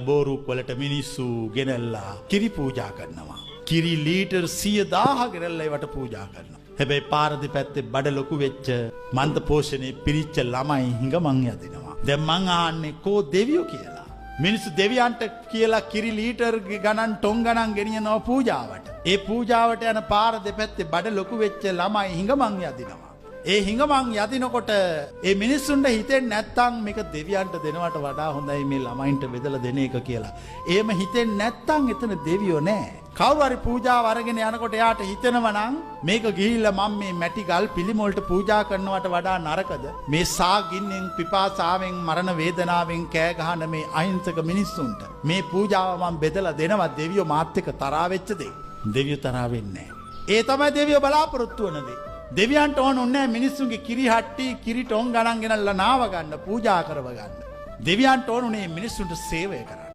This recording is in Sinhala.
බෝරුක් වලට මිනිස්සු ගෙනල්ලා කිරි පූජා කරනවා. කිරි ලීටර් 100,000 ගෙනල්ලා ඒවට පූජා කරනවා. හැබැයි පාර දෙපැත්තේ බඩ ලොකු වෙච්ච මන්ද පෝෂණේ පිරිච්ච ළමයි හිඟමන් යදිනවා. දැන් මං අහන්නේ කෝ දෙවියෝ කියලා. මිනිස්සු දෙවියන්ට කියලා කිරි ලීටර් ගණන් ටොන් ගණන් ගෙනියනවා පූජාවට. ඒ පූජාවට යන පාර දෙපැත්තේ බඩ ලොකු වෙච්ච ළමයි හිඟමන් යදිනවා. ඒ හිඟමන් යදිනකොට ඒ මිනිස්සුන්ට හිතෙන්නේ නැත්තම් මේක දෙවියන්ට දෙනවට වඩා හොඳයි මේ ළමයින්ට බෙදලා දෙන එක කියලා. එහෙම හිතෙන්නේ නැත්තම් එතන දෙවියෝ නැහැ. කවුරු හරි පූජාව අරගෙන යනකොට එයාට හිතෙනවා නම් මේක ගිහිල්ලා මම මේ මැටි ගල් පිළිමොල්ට පූජා කරනවට වඩා නරකද? මේ සාගින්නෙන් පිපාසාවෙන් මරණ වේදනාවෙන් කෑ ගහන මේ අහිංසක මිනිස්සුන්ට මේ පූජාව මම බෙදලා දෙනවා දෙවියෝ මාත් එක්ක තරහා වෙච්ච දේ. දෙවියෝ තරහා වෙන්නේ නැහැ. ඒ තමයි දෙවියෝ බලාපොරොත්තු වෙන දේ. දෙවියන්ට ඕනේ මිනිස්සුන්ගේ කිරි හට්ටි කිරි ටොන් ගණන් ගෙනල්ලා නාව ගන්න පූජා කරව ගන්න. දෙවියන්ට ඕනේ මිනිස්සුන්ට සේවය කරන්න.